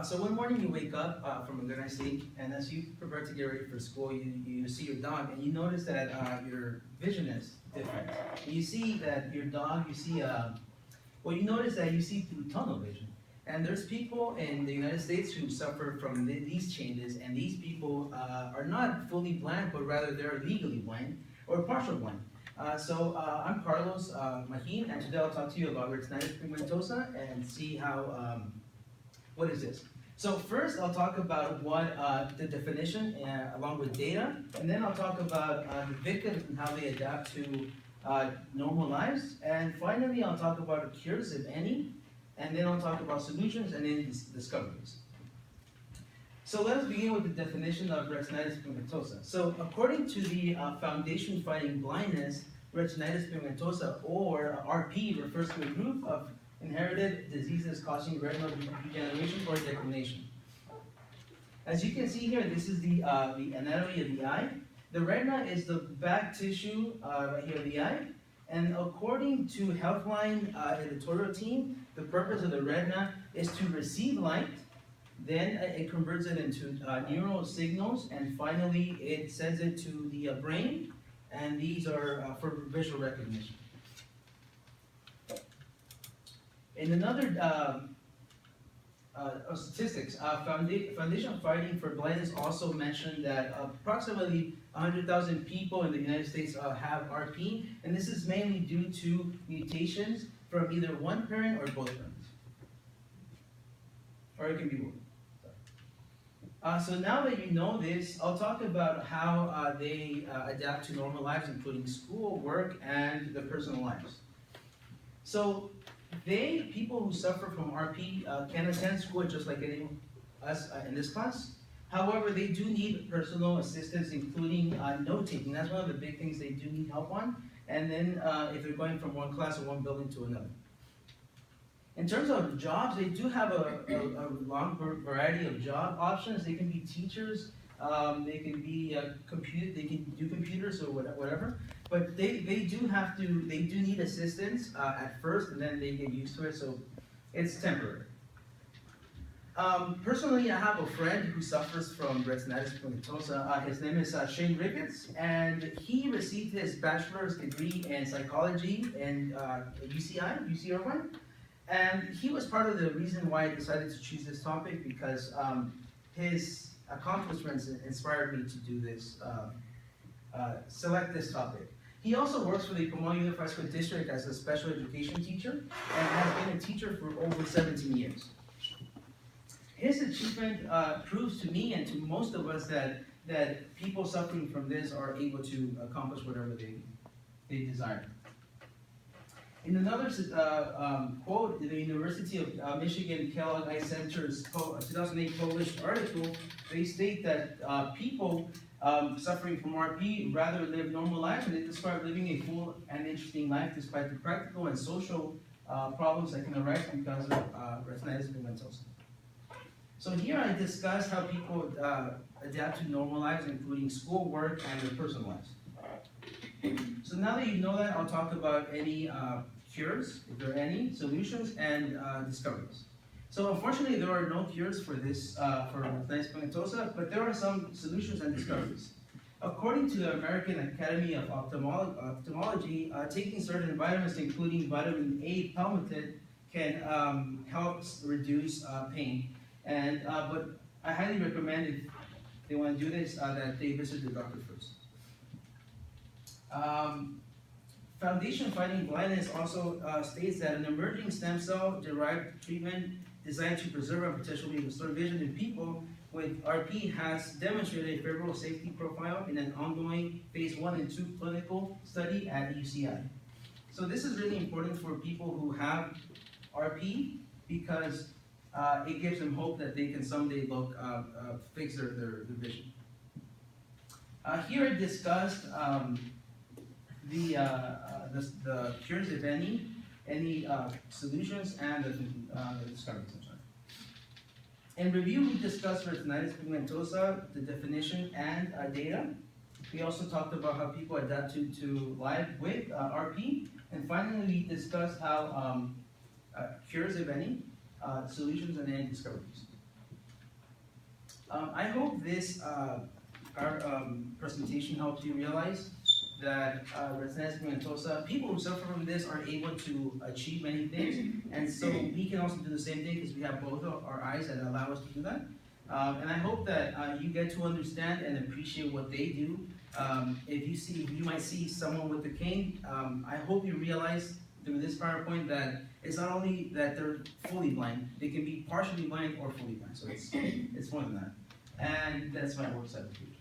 So one morning you wake up from a good night's sleep, and as you prepare to get ready for school, you see your dog, and you notice that your vision is different. You see that your dog, you notice that you see through tunnel vision. And there's people in the United States who suffer from these changes, and these people are not fully blind, but rather they're legally blind or partial blind. I'm Carlos Mahin, and today I'll talk to you about retinitis pigmentosa and see what is this? So first, I'll talk about what the definition along with data, and then I'll talk about the victims and how they adapt to normal lives, and finally, I'll talk about cures, if any, and then I'll talk about solutions and then discoveries. So let us begin with the definition of retinitis pigmentosa. So according to the Foundation Fighting Blindness, retinitis pigmentosa, or RP, refers to a group of inherited diseases causing retinal degeneration or declination. As you can see here, this is the anatomy of the eye. The retina is the back tissue right here of the eye. And according to Healthline editorial team, the purpose of the retina is to receive light, then it converts it into neural signals, and finally it sends it to the brain, and these are for visual recognition. In another statistics, Foundation Fighting for Blindness also mentioned that approximately 100,000 people in the United States have RP, and this is mainly due to mutations from either one parent or both parents. Or it can be both. So now that you know this, I'll talk about how they adapt to normal lives, including school, work, and their personal lives. So people who suffer from RP can attend school just like us in this class. However, they do need personal assistance, including note-taking. That's one of the big things they do need help on. And then if they're going from one class or one building to another. In terms of jobs, they do have a long variety of job options. They can be teachers, they can be they can do computers or whatever. But they do need assistance at first, and then they get used to it, so it's temporary. Personally, I have a friend who suffers from retinitis pigmentosa. His name is Shane Ricketts, and he received his bachelor's degree in psychology in UC Irvine. And he was part of the reason why I decided to choose this topic, because his accomplishments inspired me to do this, select this topic. He also works for the Pomona Unified School District as a special education teacher and has been a teacher for over 17 years. His achievement proves to me and to most of us that people suffering from this are able to accomplish whatever they desire. In another quote, the University of Michigan Kellogg Eye Center's 2008 published article, they state that people suffering from RP rather live normal lives, and they describe living a full and interesting life despite the practical and social problems that can arise because of retinitis pigmentosa. So here I discussed how people adapt to normal lives, including school, work, and their personal lives. So now that you know that, I'll talk about any cures, if there are any, solutions, and discoveries. So unfortunately, there are no cures for this, for retinitis pigmentosa, but there are some solutions and discoveries. According to the American Academy of Ophthalmology, taking certain vitamins, including vitamin A palmitate, can help reduce pain. And but I highly recommend, if they want to do this, that they visit the doctor first. Foundation Fighting Blindness also states that an emerging stem cell derived treatment designed to preserve and potentially restore vision in people with RP has demonstrated a favorable safety profile in an ongoing phase 1 and 2 clinical study at UCI. So this is really important for people who have RP, because it gives them hope that they can someday fix their vision. Here I discussed the cures, if any solutions, and the discoveries. In review, we discussed retinitis pigmentosa, the definition, and data. We also talked about how people adapt to life with RP, and finally we discussed how cures, if any, solutions, and any discoveries. I hope this our presentation helps you realize that retinitis pigmentosa, people who suffer from this are able to achieve many things, and so we can also do the same thing because we have both of our eyes that allow us to do that. And I hope that you get to understand and appreciate what they do. If you might see someone with a cane, I hope you realize through this PowerPoint that it's not only that they're fully blind, they can be partially blind or fully blind. So it's more than that. And that's my work side of the future.